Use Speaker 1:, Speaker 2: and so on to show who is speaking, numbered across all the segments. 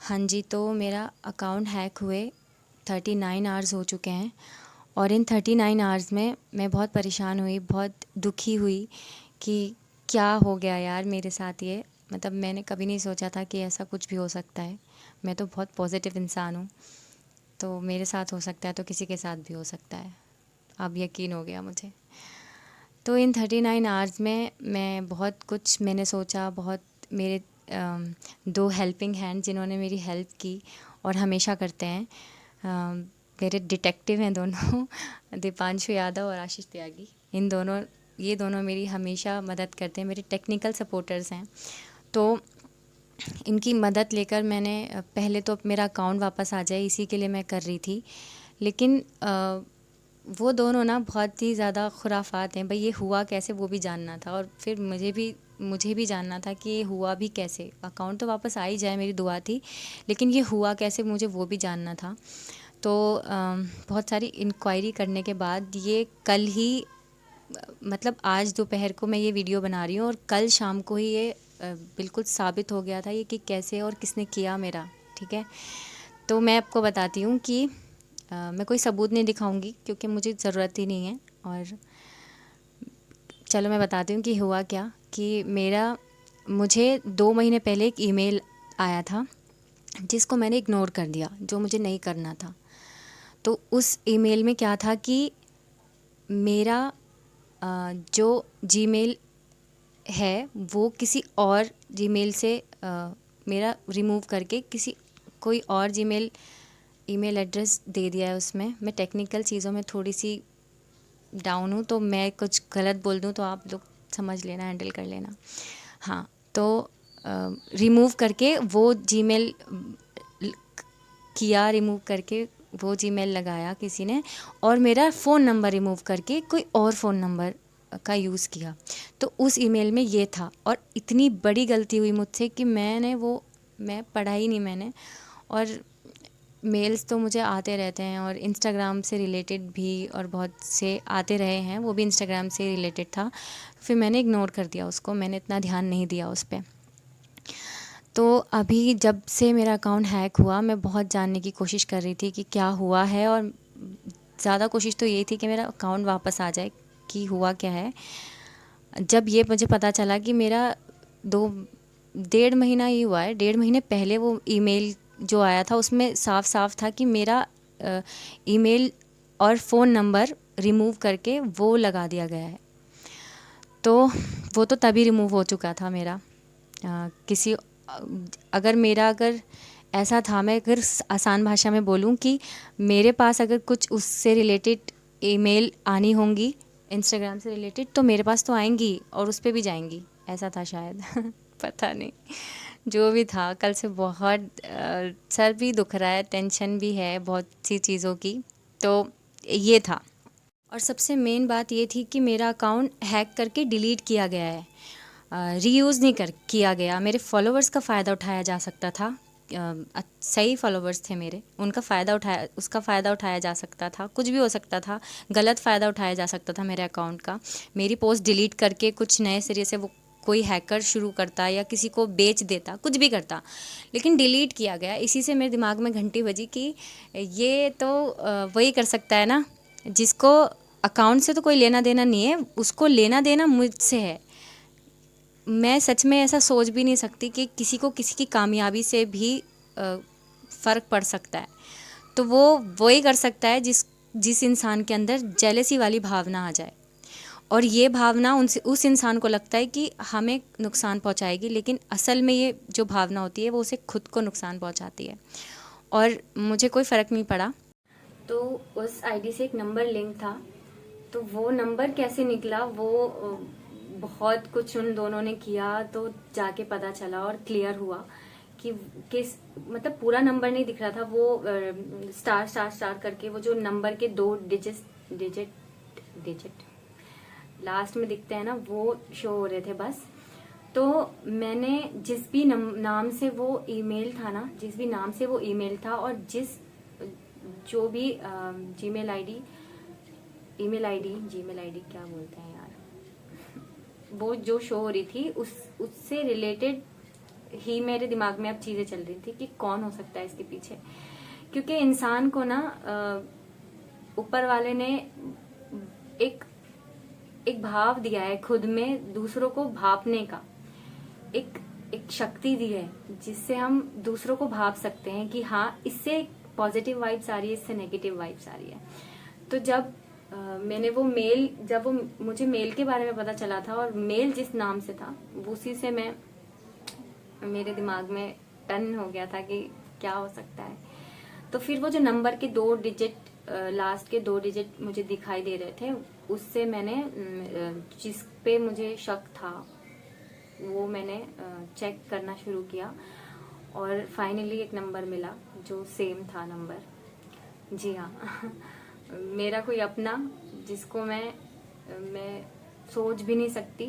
Speaker 1: हाँ जी, तो मेरा अकाउंट हैक हुए 39 आवर्स हो चुके हैं और इन 39 आवर्स में मैं बहुत परेशान हुई, बहुत दुखी हुई कि क्या हो गया यार मेरे साथ ये। मतलब मैंने कभी नहीं सोचा था कि ऐसा कुछ भी हो सकता है। मैं तो बहुत पॉजिटिव इंसान हूँ, तो मेरे साथ हो सकता है तो किसी के साथ भी हो सकता है। अब यकीन हो गया मुझे। तो इन 39 आवर्स में मैं बहुत कुछ मैंने सोचा, बहुत मेरे दो हेल्पिंग हैंड जिन्होंने मेरी हेल्प की और हमेशा करते हैं। मेरे डिटेक्टिव हैं दोनों दीपांशु यादव और आशीष त्यागी। ये दोनों मेरी हमेशा मदद करते हैं, मेरे टेक्निकल सपोर्टर्स हैं। तो इनकी मदद लेकर मैंने पहले तो मेरा अकाउंट वापस आ जाए इसी के लिए मैं कर रही थी। लेकिन वो दोनों ना बहुत ही ज़्यादा खुराफात हैं। भाई ये हुआ कैसे वो भी जानना था और फिर मुझे भी जानना था कि ये हुआ भी कैसे। अकाउंट तो वापस आ ही जाए मेरी दुआ थी, लेकिन ये हुआ कैसे मुझे वो भी जानना था। तो बहुत सारी इंक्वायरी करने के बाद ये कल ही मतलब आज दोपहर को मैं ये वीडियो बना रही हूँ और कल शाम को ही ये बिल्कुल साबित हो गया था ये कि कैसे और किसने किया मेरा। ठीक है, तो मैं आपको बताती हूँ कि मैं कोई सबूत नहीं दिखाऊंगी क्योंकि मुझे ज़रूरत ही नहीं है। और चलो मैं बताती हूँ कि हुआ क्या कि मुझे 2 महीने पहले एक ईमेल आया था जिसको मैंने इग्नोर कर दिया, जो मुझे नहीं करना था। तो उस ईमेल में क्या था कि मेरा जो जीमेल है वो किसी और जीमेल से मेरा रिमूव करके किसी कोई और जीमेल ईमेल एड्रेस दे दिया है उसमें। मैं टेक्निकल चीज़ों में थोड़ी सी डाउन हूँ, तो मैं कुछ गलत बोल दूँ तो आप लोग समझ लेना, हैंडल कर लेना। हाँ, तो रिमूव करके वो जीमेल किया, रिमूव करके वो जीमेल लगाया किसी ने और मेरा फ़ोन नंबर रिमूव करके कोई और फ़ोन नंबर का यूज़ किया। तो उस ईमेल में ये था और इतनी बड़ी गलती हुई मुझसे कि मैं पढ़ा ही नहीं मैंने। और मेल्स तो मुझे आते रहते हैं और इंस्टाग्राम से रिलेटेड भी और बहुत से आते रहे हैं, वो भी इंस्टाग्राम से रिलेटेड था। फिर मैंने इग्नोर कर दिया उसको, मैंने इतना ध्यान नहीं दिया उस पे। तो अभी जब से मेरा अकाउंट हैक हुआ मैं बहुत जानने की कोशिश कर रही थी कि क्या हुआ है और ज़्यादा कोशिश तो यही थी कि मेरा अकाउंट वापस आ जाए, कि हुआ क्या है। जब ये मुझे पता चला कि मेरा दो 1.5 महीना ही हुआ है, 1.5 महीने पहले वो ईमेल जो आया था उसमें साफ साफ था कि मेरा ईमेल और फ़ोन नंबर रिमूव करके वो लगा दिया गया है। तो वो तो तभी रिमूव हो चुका था मेरा। किसी अगर ऐसा था, मैं अगर आसान भाषा में बोलूँ कि मेरे पास अगर कुछ उससे रिलेटेड ईमेल आनी होंगी इंस्टाग्राम से रिलेटेड तो मेरे पास तो आएंगी और उस पे भी जाएंगी, ऐसा था शायद पता नहीं। जो भी था, कल से बहुत सर भी दुख रहा है, टेंशन भी है बहुत सी चीज़ों की। तो ये था। और सबसे मेन बात ये थी कि मेरा अकाउंट हैक करके डिलीट किया गया है, रीयूज़ नहीं कर किया गया। मेरे फॉलोअर्स का फ़ायदा उठाया जा सकता था। सही फॉलोअर्स थे मेरे, उसका फ़ायदा उठाया जा सकता था, कुछ भी हो सकता था। गलत फ़ायदा उठाया जा सकता था मेरे अकाउंट का। मेरी पोस्ट डिलीट करके कुछ नए सिरे से वो कोई हैकर शुरू करता या किसी को बेच देता, कुछ भी करता, लेकिन डिलीट किया गया। इसी से मेरे दिमाग में घंटी बजी कि ये तो वही कर सकता है ना, जिसको अकाउंट से तो कोई लेना देना नहीं है, उसको लेना देना मुझसे है। मैं सच में ऐसा सोच भी नहीं सकती कि किसी को किसी की कामयाबी से भी फ़र्क पड़ सकता है। तो वो ही कर सकता है जिस इंसान के अंदर जेलसी वाली भावना आ जाए और ये भावना उस इंसान को लगता है कि हमें नुकसान पहुंचाएगी, लेकिन असल में ये जो भावना होती है वो उसे खुद को नुकसान पहुंचाती है। और मुझे कोई फ़र्क नहीं पड़ा। तो उस आईडी से एक नंबर लिंक था, तो वो नंबर कैसे निकला वो बहुत कुछ उन दोनों ने किया तो जाके पता चला और क्लियर हुआ कि किस मतलब पूरा नंबर नहीं दिख रहा था, वो स्टार स्टार स्टार करके वो जो नंबर के 2 डिजिट लास्ट में दिखते हैं ना, वो शो हो रहे थे बस। तो मैंने जिस भी नाम से वो ईमेल था ना, जिस भी नाम से वो ईमेल था और जो भी जीमेल आईडी क्या बोलते हैं यार, वो जो शो हो रही थी उससे रिलेटेड ही मेरे दिमाग में अब चीजें चल रही थी कि कौन हो सकता है इसके पीछे, क्योंकि इंसान को ना ऊपर वाले ने एक एक भाव दिया है खुद में, दूसरों को भापने का एक एक शक्ति दी है, जिससे हम दूसरों को भाप सकते हैं कि हाँ इससे पॉजिटिव वाइब्स आ रही है, इससे नेगेटिव वाइब्स आ रही है। तो जब मैंने वो मेल, जब वो मुझे मेल के बारे में पता चला था और मेल जिस नाम से था, उसी से मेरे दिमाग में टन हो गया था कि क्या हो सकता है। तो फिर वो जो नंबर के 2 डिजिट, लास्ट के 2 डिजिट मुझे दिखाई दे रहे थे, उससे मैंने जिस पे मुझे शक था वो मैंने चेक करना शुरू किया और फाइनली एक नंबर मिला जो सेम था नंबर। जी हाँ मेरा कोई अपना, जिसको मैं सोच भी नहीं सकती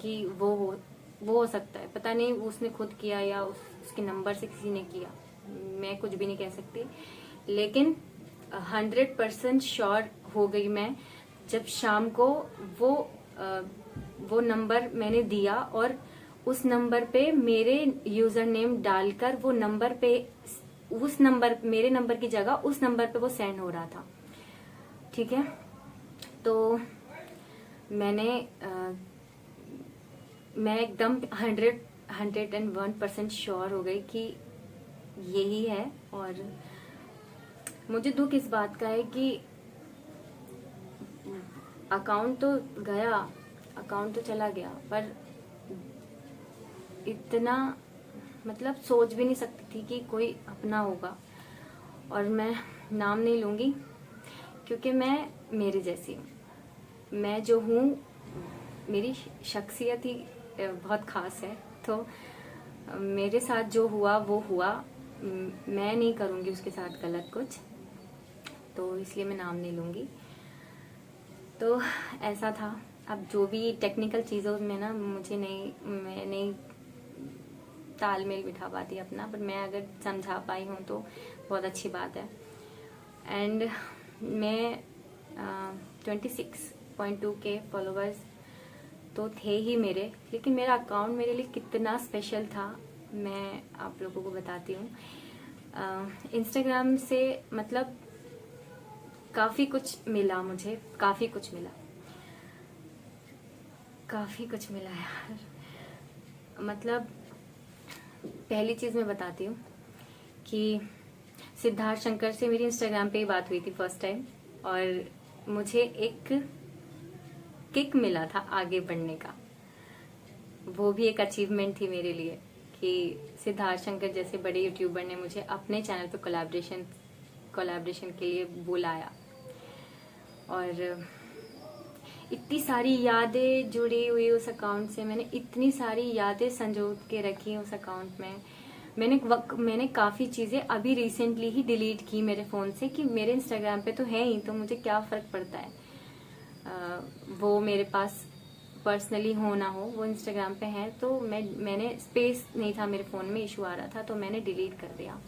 Speaker 1: कि वो हो सकता है। पता नहीं उसने खुद किया या उसके नंबर से किसी ने किया, मैं कुछ भी नहीं कह सकती, लेकिन 100% श्योर हो गई मैं जब शाम को वो नंबर मैंने दिया और उस नंबर पे मेरे यूजर नेम डालकर वो नंबर पे उस नंबर, मेरे नंबर की जगह उस नंबर पे वो सेंड हो रहा था। ठीक है, तो मैं एकदम 101% श्योर हो गई कि यही है। और मुझे दुख इस बात का है कि अकाउंट तो गया, अकाउंट तो चला गया, पर इतना मतलब सोच भी नहीं सकती थी कि कोई अपना होगा। और मैं नाम नहीं लूंगी क्योंकि मैं मेरे जैसी हूँ, मैं जो हूँ, मेरी शख्सियत ही बहुत खास है। तो मेरे साथ जो हुआ वो हुआ, मैं नहीं करूँगी उसके साथ गलत कुछ, तो इसलिए मैं नाम नहीं लूँगी। तो ऐसा था। अब जो भी टेक्निकल चीज़ों में ना मैं नहीं तालमेल बिठा पाती अपना, पर मैं अगर समझा पाई हूँ तो बहुत अच्छी बात है। एंड मैं 26.2 के फॉलोवर्स तो थे ही मेरे, लेकिन मेरा अकाउंट मेरे लिए कितना स्पेशल था मैं आप लोगों को बताती हूँ। इंस्टाग्राम से मतलब काफ़ी कुछ मिला मुझे, काफ़ी कुछ मिला यार। मतलब पहली चीज़ मैं बताती हूँ कि सिद्धार्थ शंकर से मेरी इंस्टाग्राम पे ही बात हुई थी फर्स्ट टाइम, और मुझे एक किक मिला था आगे बढ़ने का। वो भी एक अचीवमेंट थी मेरे लिए कि सिद्धार्थ शंकर जैसे बड़े यूट्यूबर ने मुझे अपने चैनल पे कोलैबोरेशन के लिए बुलाया। और इतनी सारी यादें जुड़ी हुई उस अकाउंट से, मैंने इतनी सारी यादें संजो के रखी उस अकाउंट में। मैंने काफ़ी चीज़ें अभी रिसेंटली ही डिलीट की मेरे फ़ोन से कि मेरे इंस्टाग्राम पे तो है ही, तो मुझे क्या फ़र्क पड़ता है वो मेरे पास पर्सनली हो ना हो, वो इंस्टाग्राम पे है। तो मैंने स्पेस नहीं था मेरे फ़ोन में, इशू आ रहा था, तो मैंने डिलीट कर दिया।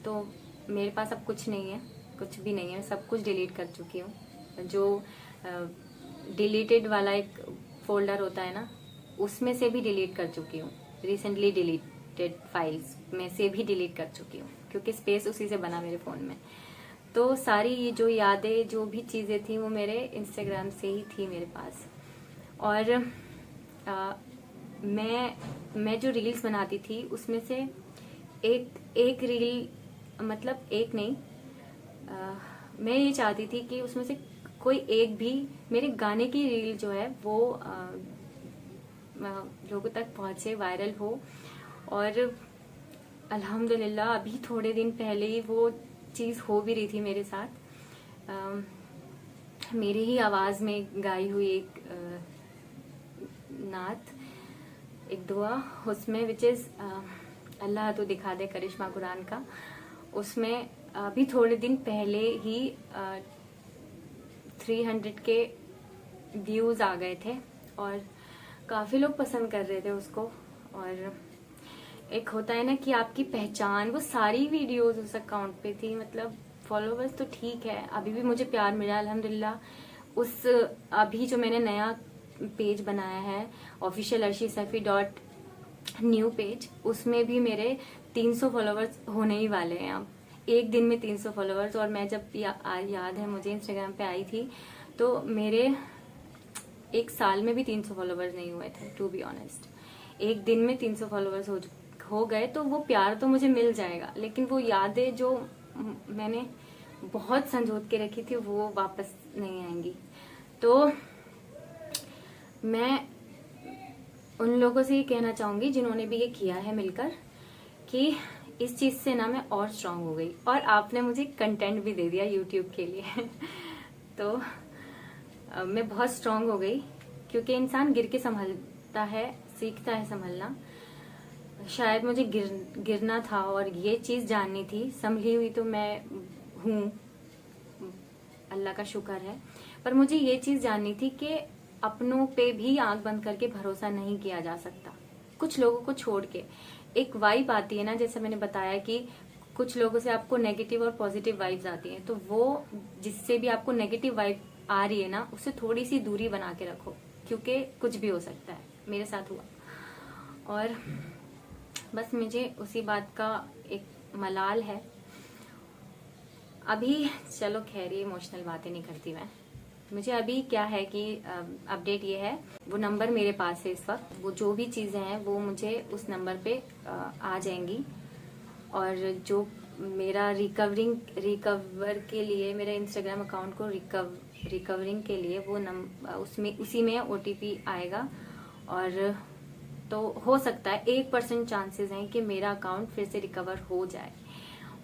Speaker 1: तो मेरे पास अब कुछ नहीं है, कुछ भी नहीं है, सब कुछ डिलीट कर चुकी हूँ। जो डिलीटेड वाला एक फोल्डर होता है ना, उसमें से भी डिलीट कर चुकी हूँ। रिसेंटली डिलीटेड फाइल्स में से भी डिलीट कर चुकी हूँ, क्योंकि स्पेस उसी से बना मेरे फ़ोन में। तो सारी ये जो यादें, जो भी चीज़ें थी, वो मेरे इंस्टाग्राम से ही थी मेरे पास। और मैं जो रील्स बनाती थी उसमें से एक रील, मतलब एक नहीं, मैं ये चाहती थी कि उसमें से कोई एक भी मेरे गाने की रील जो है वो लोगों तक पहुंचे, वायरल हो। और अल्हम्दुलिल्लाह अभी थोड़े दिन पहले ही वो चीज़ हो भी रही थी मेरे साथ। मेरी ही आवाज़ में गाई हुई एक नात, एक दुआ, उसमें विच इज़ अल्लाह तो दिखा दे करिश्मा कुरान का, उसमें अभी थोड़े दिन पहले ही 300 के व्यूज़ आ गए थे और काफ़ी लोग पसंद कर रहे थे उसको। और एक होता है ना कि आपकी पहचान, वो सारी वीडियोस उस अकाउंट पे थी। मतलब फॉलोवर्स तो ठीक है, अभी भी मुझे प्यार मिला अल्हम्दुलिल्लाह। उस अभी जो मैंने नया पेज बनाया है official Arshi Saifi dot new page, उसमें भी मेरे 300 फॉलोवर्स होने ही वाले हैं अब, एक दिन में 300 फॉलोवर्स। और मैं जब याद है मुझे इंस्टाग्राम पे आई थी तो मेरे एक साल में भी 300 फॉलोवर्स नहीं हुए थे, टू बी ऑनेस्ट। एक दिन में 300 फॉलोवर्स हो गए तो वो प्यार तो मुझे मिल जाएगा, लेकिन वो यादें जो मैंने बहुत संजोत के रखी थी वो वापस नहीं आएंगी। तो मैं उन लोगों से ये कहना चाहूंगी जिन्होंने भी ये किया है मिलकर, कि इस चीज से ना मैं और स्ट्रांग हो गई, और आपने मुझे कंटेंट भी दे दिया यूट्यूब के लिए तो मैं बहुत स्ट्रांग हो गई, क्योंकि इंसान गिर के संभलता है, सीखता है संभलना। शायद मुझे गिरना था और ये चीज जाननी थी, संभली हुई तो मैं हूँ, अल्लाह का शुक्र है। पर मुझे ये चीज जाननी थी कि अपनों पे भी आंख बंद करके भरोसा नहीं किया जा सकता, कुछ लोगों को छोड़ के। एक वाइब आती है ना, जैसे मैंने बताया कि कुछ लोगों से आपको नेगेटिव और पॉजिटिव वाइब्स आती हैं, तो वो जिससे भी आपको नेगेटिव वाइब आ रही है ना, उससे थोड़ी सी दूरी बना के रखो, क्योंकि कुछ भी हो सकता है। मेरे साथ हुआ, और बस मुझे उसी बात का एक मलाल है अभी। चलो खैर, ये इमोशनल बातें नहीं करती मैं। मुझे अभी क्या है कि अपडेट ये है, वो नंबर मेरे पास है इस वक्त, वो जो भी चीजें हैं वो मुझे उस नंबर पे आ जाएंगी। और जो मेरा रिकवर के लिए, मेरे इंस्टाग्राम अकाउंट को रिकवरिंग के लिए वो उसमें उसी में OTP आएगा। और तो हो सकता है 1% चांसेस हैं कि मेरा अकाउंट फिर से रिकवर हो जाए,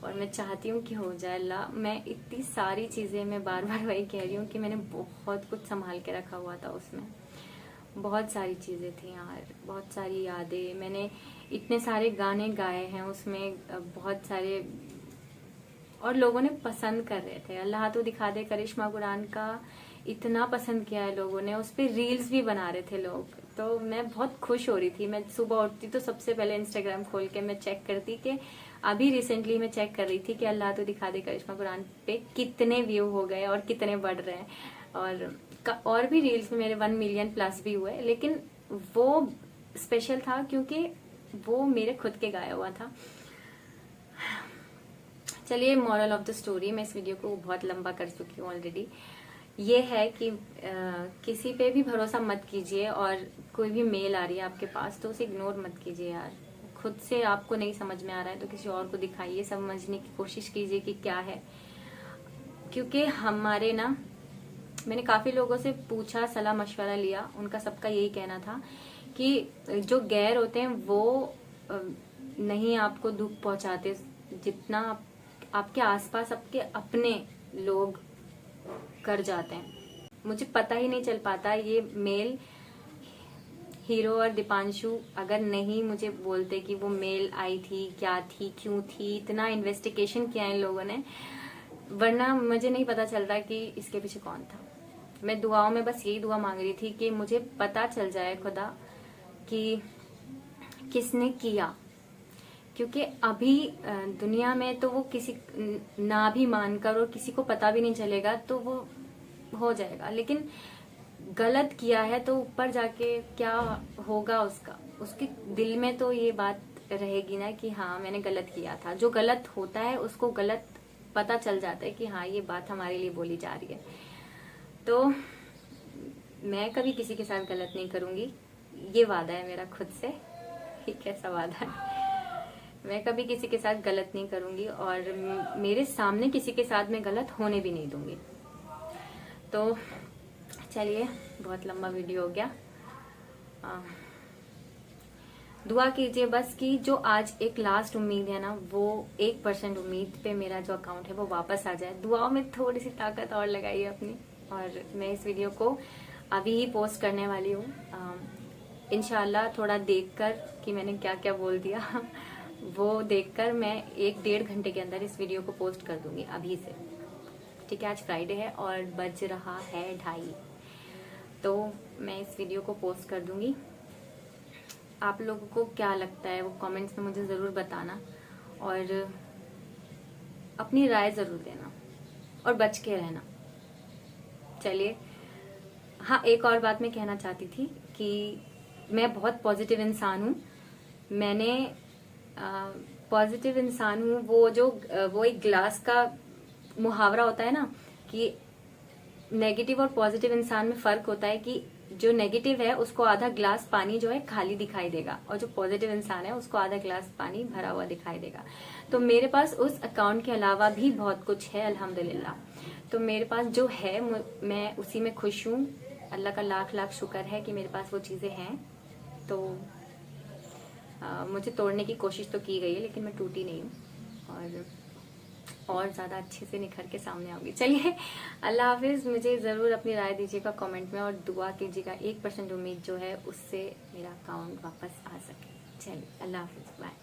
Speaker 1: और मैं चाहती हूँ कि हो जाए। अल्लाह, मैं इतनी सारी चीजें, मैं बार बार वही कह रही हूँ कि मैंने बहुत कुछ संभाल के रखा हुआ था उसमें, बहुत सारी चीजें थी यार, बहुत सारी यादें। मैंने इतने सारे गाने गाए हैं उसमें, बहुत सारे, और लोगों ने पसंद कर रहे थे। अल्लाह तो दिखा दे, करिश्मा कुरान का इतना पसंद किया है लोगों ने, उस पर रील्स भी बना रहे थे लोग। तो मैं बहुत खुश हो रही थी। मैं सुबह उठती तो सबसे पहले इंस्टाग्राम खोल के मैं चेक करती कि अभी रिसेंटली मैं चेक कर रही थी कि अल्लाह तो दिखा दे करिश्मा कुरान पे कितने व्यू हो गए और कितने बढ़ रहे हैं। और भी रील्स में मेरे 1 मिलियन प्लस भी हुए, लेकिन वो स्पेशल था क्योंकि वो मेरे खुद के गाया हुआ था। चलिए, मॉरल ऑफ द स्टोरी, मैं इस वीडियो को बहुत लंबा कर चुकी हूँ ऑलरेडी, ये है कि किसी पे भी भरोसा मत कीजिए, और कोई भी मेल आ रही है आपके पास तो उसे इग्नोर मत कीजिए यार। खुद से आपको नहीं समझ में आ रहा है तो किसी और को दिखाइए, समझने की कोशिश कीजिए कि क्या है। क्योंकि हमारे ना, मैंने काफी लोगों से पूछा, सलाह मशवरा लिया, उनका सबका यही कहना था कि जो गैर होते हैं वो नहीं आपको दुख पहुंचाते जितना आपके आसपास आपके अपने लोग कर जाते हैं। मुझे पता ही नहीं चल पाता, ये मेल हीरो और दीपांशु अगर नहीं मुझे बोलते कि वो मेल आई थी, क्या थी, क्यों थी, इतना इन्वेस्टिगेशन किया इन लोगों ने, वरना मुझे नहीं पता चलता कि इसके पीछे कौन था। मैं दुआओं में बस यही दुआ मांग रही थी कि मुझे पता चल जाए खुदा कि किसने किया। क्योंकि अभी दुनिया में तो वो किसी ना भी मानकर और किसी को पता भी नहीं चलेगा तो वो हो जाएगा, लेकिन गलत किया है तो ऊपर जाके क्या होगा उसके दिल में तो ये बात रहेगी ना कि हाँ मैंने गलत किया था। जो गलत होता है उसको गलत पता चल जाता है कि हाँ ये बात हमारे लिए बोली जा रही है। तो मैं कभी किसी के साथ गलत नहीं करूंगी, ये वादा है मेरा खुद से। ठीक, कैसा वादा है? मैं कभी किसी के साथ गलत नहीं करूंगी और मेरे सामने किसी के साथ मैं गलत होने भी नहीं दूंगी। तो चलिए, बहुत लंबा वीडियो हो गया। दुआ कीजिए बस कि जो आज एक लास्ट उम्मीद है ना, वो 1% उम्मीद पे मेरा जो अकाउंट है वो वापस आ जाए। दुआओं में थोड़ी सी ताकत और लगाइए अपनी। और मैं इस वीडियो को अभी ही पोस्ट करने वाली हूँ, इंशाल्लाह। थोड़ा देखकर कि मैंने क्या क्या बोल दिया वो देखकर मैं 1-1.5 घंटे के अंदर इस वीडियो को पोस्ट कर दूंगी अभी से। ठीक है, आज फ्राइडे है और बज रहा है 2:30, तो मैं इस वीडियो को पोस्ट कर दूंगी। आप लोगों को क्या लगता है वो कमेंट्स में मुझे जरूर बताना, और अपनी राय जरूर देना और बच के रहना। चलिए, हाँ, एक और बात मैं कहना चाहती थी कि मैं बहुत पॉजिटिव इंसान हूँ। मैंने पॉजिटिव इंसान हूँ, वो एक ग्लास का मुहावरा होता है ना कि नेगेटिव और पॉजिटिव इंसान में फर्क होता है कि जो नेगेटिव है उसको आधा ग्लास पानी जो है खाली दिखाई देगा, और जो पॉजिटिव इंसान है उसको आधा ग्लास पानी भरा हुआ दिखाई देगा। तो मेरे पास उस अकाउंट के अलावा भी बहुत कुछ है अल्हम्दुलिल्लाह। तो मेरे पास जो है मैं उसी में खुश हूँ। अल्लाह का लाख लाख शुक्र है कि मेरे पास वो चीज़ें हैं। तो मुझे तोड़ने की कोशिश तो की गई है, लेकिन मैं टूटी नहीं हूँ, और ज़्यादा अच्छे से निखर के सामने आऊंगी। चलिए, अल्लाह हाफिज़। मुझे ज़रूर अपनी राय दीजिएगा कमेंट में, और दुआ कीजिएगा 1% उम्मीद जो है उससे मेरा अकाउंट वापस आ सके। चलिए, अल्लाह हाफिज़, बाय।